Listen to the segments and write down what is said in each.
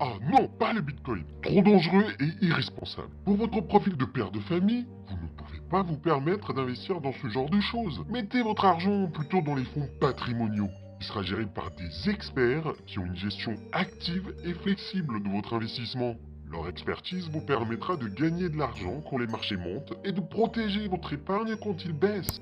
Ah non, pas le Bitcoin. Trop dangereux et irresponsable. Pour votre profil de père de famille, vous ne pouvez pas vous permettre d'investir dans ce genre de choses. Mettez votre argent plutôt dans les fonds patrimoniaux. Il sera géré par des experts qui ont une gestion active et flexible de votre investissement. Leur expertise vous permettra de gagner de l'argent quand les marchés montent et de protéger votre épargne quand ils baissent.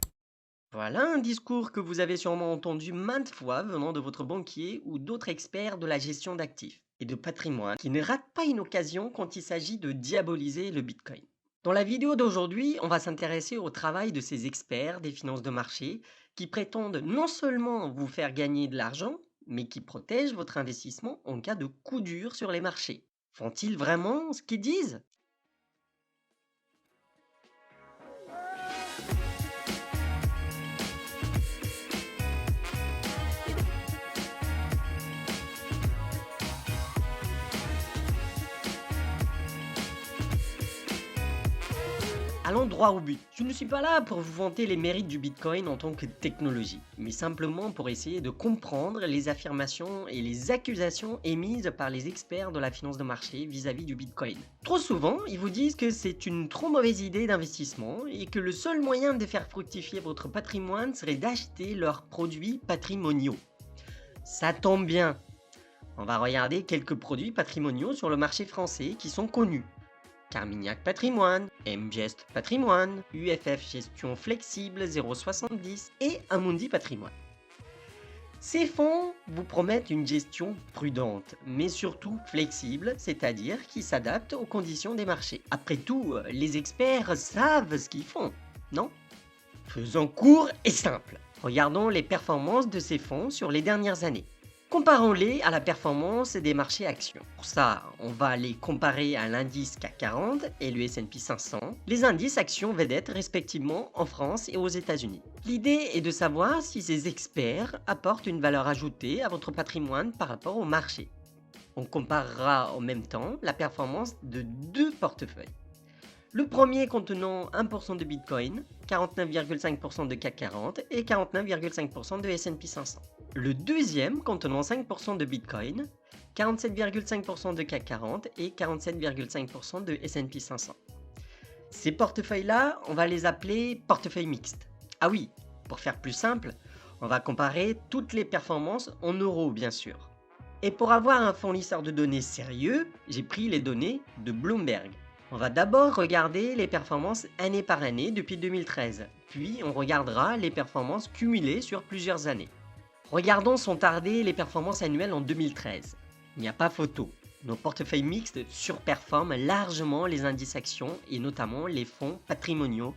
Voilà un discours que vous avez sûrement entendu maintes fois venant de votre banquier ou d'autres experts de la gestion d'actifs et de patrimoine qui ne ratent pas une occasion quand il s'agit de diaboliser le Bitcoin. Dans la vidéo d'aujourd'hui, on va s'intéresser au travail de ces experts des finances de marché qui prétendent non seulement vous faire gagner de l'argent, mais qui protègent votre investissement en cas de coup dur sur les marchés. Font-ils vraiment ce qu'ils disent? Allons droit au but. Je ne suis pas là pour vous vanter les mérites du Bitcoin en tant que technologie, mais simplement pour essayer de comprendre les affirmations et les accusations émises par les experts de la finance de marché vis-à-vis du Bitcoin. Trop souvent, ils vous disent que c'est une trop mauvaise idée d'investissement et que le seul moyen de faire fructifier votre patrimoine serait d'acheter leurs produits patrimoniaux. Ça tombe bien. On va regarder quelques produits patrimoniaux sur le marché français qui sont connus. Carmignac Patrimoine, Mgest Patrimoine, UFF Gestion Flexible 070 et Amundi Patrimoine. Ces fonds vous promettent une gestion prudente, mais surtout flexible, c'est-à-dire qui s'adapte aux conditions des marchés. Après tout, les experts savent ce qu'ils font, non? Faisons court et simple. Regardons les performances de ces fonds sur les dernières années. Comparons-les à la performance des marchés actions. Pour ça, on va les comparer à l'indice CAC 40 et le S&P 500, les indices actions vedettes respectivement en France et aux États-Unis. L'idée est de savoir si ces experts apportent une valeur ajoutée à votre patrimoine par rapport au marché. On comparera en même temps la performance de deux portefeuilles. Le premier contenant 1% de Bitcoin, 49,5% de CAC 40 et 49,5% de S&P 500. Le deuxième contenant 5% de Bitcoin, 47,5% de CAC 40 et 47,5% de S&P 500. Ces portefeuilles-là, on va les appeler portefeuilles mixtes. Ah oui, pour faire plus simple, on va comparer toutes les performances en euros bien sûr. Et pour avoir un fournisseur de données sérieux, j'ai pris les données de Bloomberg. On va d'abord regarder les performances année par année depuis 2013, puis on regardera les performances cumulées sur plusieurs années. Regardons sans tarder les performances annuelles en 2013. Il n'y a pas photo. Nos portefeuilles mixtes surperforment largement les indices actions et notamment les fonds patrimoniaux,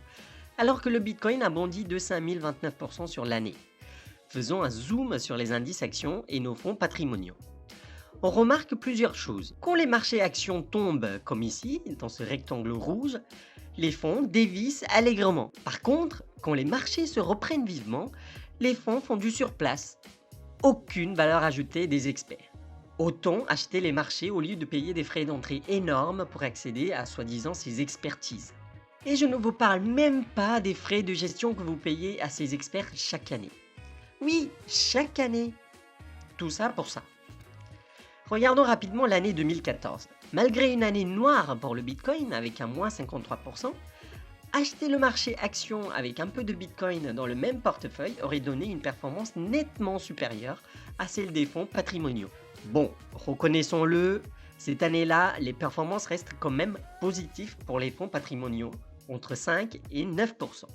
alors que le Bitcoin a bondi de 5029% sur l'année. Faisons un zoom sur les indices actions et nos fonds patrimoniaux. On remarque plusieurs choses. Quand les marchés actions tombent, comme ici, dans ce rectangle rouge, les fonds dévissent allègrement. Par contre, quand les marchés se reprennent vivement, les fonds font du surplace. Aucune valeur ajoutée des experts. Autant acheter les marchés au lieu de payer des frais d'entrée énormes pour accéder à soi-disant ces expertises. Et je ne vous parle même pas des frais de gestion que vous payez à ces experts chaque année. Oui, chaque année. Tout ça pour ça. Regardons rapidement l'année 2014. Malgré une année noire pour le Bitcoin avec un moins 53%, acheter le marché action avec un peu de Bitcoin dans le même portefeuille aurait donné une performance nettement supérieure à celle des fonds patrimoniaux. Bon, reconnaissons-le, cette année-là, les performances restent quand même positives pour les fonds patrimoniaux, entre 5 et 9%.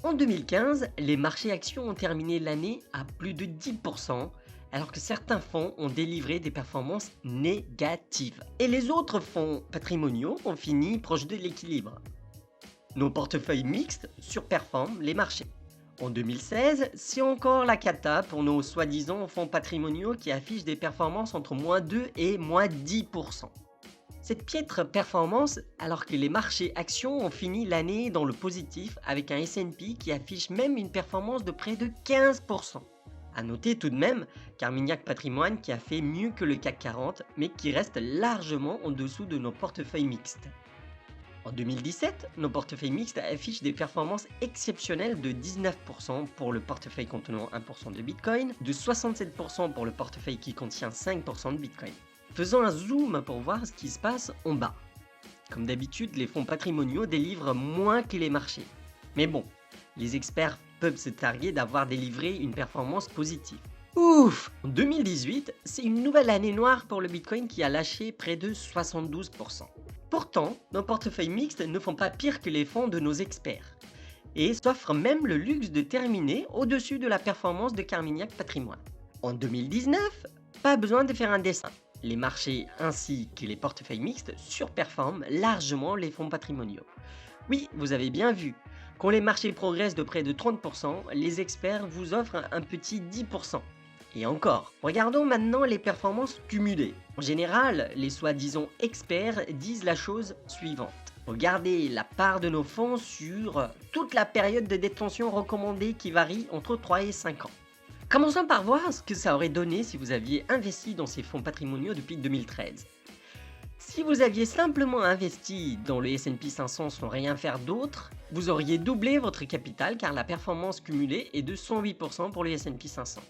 En 2015, les marchés actions ont terminé l'année à plus de 10%, alors que certains fonds ont délivré des performances négatives. Et les autres fonds patrimoniaux ont fini proche de l'équilibre. Nos portefeuilles mixtes surperforment les marchés. En 2016, c'est encore la cata pour nos soi-disant fonds patrimoniaux qui affichent des performances entre moins 2 et moins 10%. Cette piètre performance alors que les marchés actions ont fini l'année dans le positif avec un S&P qui affiche même une performance de près de 15%. A noter tout de même Carmignac Patrimoine qui a fait mieux que le CAC 40 mais qui reste largement en dessous de nos portefeuilles mixtes. En 2017, nos portefeuilles mixtes affichent des performances exceptionnelles de 19% pour le portefeuille contenant 1% de Bitcoin, de 67% pour le portefeuille qui contient 5% de Bitcoin. Faisons un zoom pour voir ce qui se passe en bas. Comme d'habitude, les fonds patrimoniaux délivrent moins que les marchés. Mais bon, les experts peuvent se targuer d'avoir délivré une performance positive. Ouf! En 2018, c'est une nouvelle année noire pour le Bitcoin qui a lâché près de 72%. Pourtant, nos portefeuilles mixtes ne font pas pire que les fonds de nos experts et s'offrent même le luxe de terminer au-dessus de la performance de Carmignac Patrimoine. En 2019, pas besoin de faire un dessin. Les marchés ainsi que les portefeuilles mixtes surperforment largement les fonds patrimoniaux. Oui, vous avez bien vu, quand les marchés progressent de près de 30%, les experts vous offrent un petit 10%. Et encore, regardons maintenant les performances cumulées. En général, les soi-disant experts disent la chose suivante. Regardez la part de nos fonds sur toute la période de détention recommandée qui varie entre 3 et 5 ans. Commençons par voir ce que ça aurait donné si vous aviez investi dans ces fonds patrimoniaux depuis 2013. Si vous aviez simplement investi dans le S&P 500 sans rien faire d'autre, vous auriez doublé votre capital car la performance cumulée est de 108% pour le S&P 500.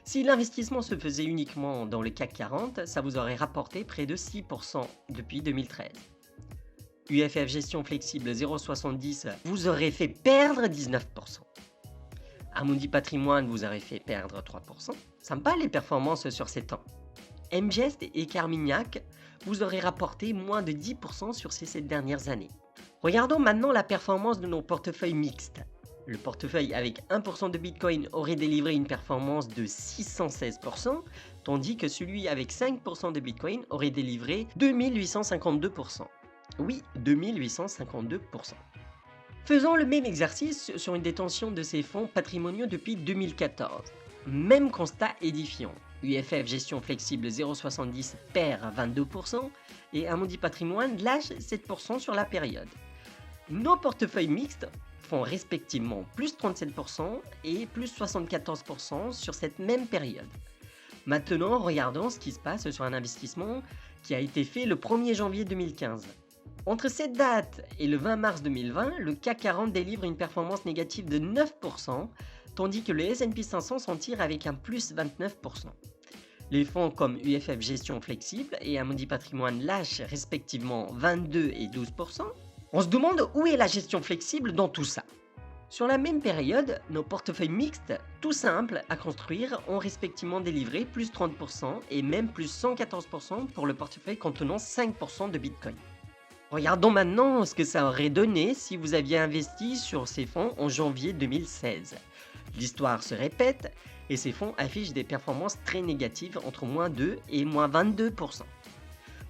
Si l'investissement se faisait uniquement dans le CAC 40, ça vous aurait rapporté près de 6% depuis 2013. UFF Gestion Flexible 0,70 vous aurait fait perdre 19%. Amundi Patrimoine vous aurait fait perdre 3%. Sympa les performances sur 7 ans. Mgest et Carmignac vous auraient rapporté moins de 10% sur ces 7 dernières années. Regardons maintenant la performance de nos portefeuilles mixtes. Le portefeuille avec 1% de Bitcoin aurait délivré une performance de 616%, tandis que celui avec 5% de Bitcoin aurait délivré 2852%. Oui, 2852%. Faisons le même exercice sur une détention de ces fonds patrimoniaux depuis 2014. Même constat édifiant. UFF Gestion Flexible 0,70 perd 22% et Amundi Patrimoine lâche 7% sur la période. Nos portefeuilles mixtes font respectivement plus 37% et plus 74% sur cette même période. Maintenant, regardons ce qui se passe sur un investissement qui a été fait le 1er janvier 2015. Entre cette date et le 20 mars 2020, le CAC 40 délivre une performance négative de 9%, tandis que le S&P 500 s'en tire avec un plus 29%. Les fonds comme UFF Gestion Flexible et Amundi Patrimoine lâchent respectivement 22 et 12%. On se demande où est la gestion flexible dans tout ça. Sur la même période, nos portefeuilles mixtes, tout simples à construire, ont respectivement délivré plus 30% et même plus 114% pour le portefeuille contenant 5% de Bitcoin. Regardons maintenant ce que ça aurait donné si vous aviez investi sur ces fonds en janvier 2016. L'histoire se répète et ces fonds affichent des performances très négatives entre moins 2 et moins 22%.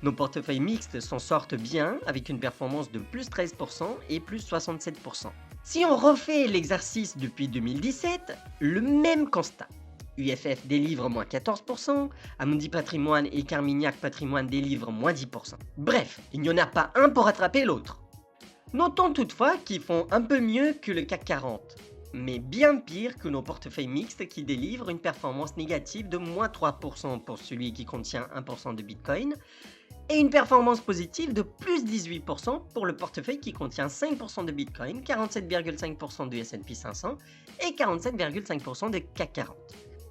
Nos portefeuilles mixtes s'en sortent bien avec une performance de plus 13% et plus 67%. Si on refait l'exercice depuis 2017, le même constat. UFF délivre moins 14%, Amundi Patrimoine et Carmignac Patrimoine délivrent moins 10%. Bref, il n'y en a pas un pour rattraper l'autre. Notons toutefois qu'ils font un peu mieux que le CAC 40, mais bien pire que nos portefeuilles mixtes qui délivrent une performance négative de moins 3% pour celui qui contient 1% de Bitcoin, et une performance positive de plus 18% pour le portefeuille qui contient 5% de Bitcoin, 47,5% du S&P 500 et 47,5% de CAC 40.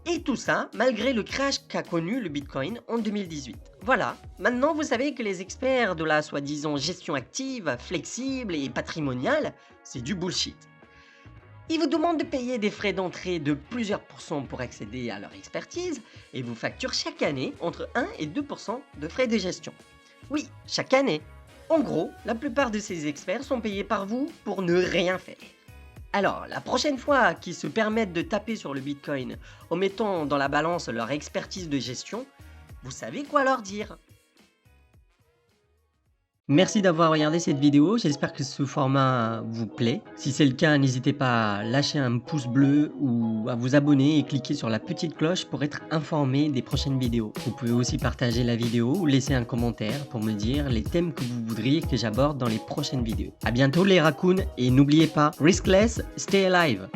Et tout ça malgré le crash qu'a connu le Bitcoin en 2018. Voilà, maintenant vous savez que les experts de la soi-disant gestion active, flexible et patrimoniale, c'est du bullshit. Ils vous demandent de payer des frais d'entrée de plusieurs pourcents pour accéder à leur expertise et vous facturent chaque année entre 1 et 2% de frais de gestion. Oui, chaque année. En gros, la plupart de ces experts sont payés par vous pour ne rien faire. Alors, la prochaine fois qu'ils se permettent de taper sur le Bitcoin en mettant dans la balance leur expertise de gestion, vous savez quoi leur dire. Merci d'avoir regardé cette vidéo, j'espère que ce format vous plaît. Si c'est le cas, n'hésitez pas à lâcher un pouce bleu ou à vous abonner et cliquer sur la petite cloche pour être informé des prochaines vidéos. Vous pouvez aussi partager la vidéo ou laisser un commentaire pour me dire les thèmes que vous voudriez que j'aborde dans les prochaines vidéos. A bientôt les raccoons et n'oubliez pas, riskless, stay alive.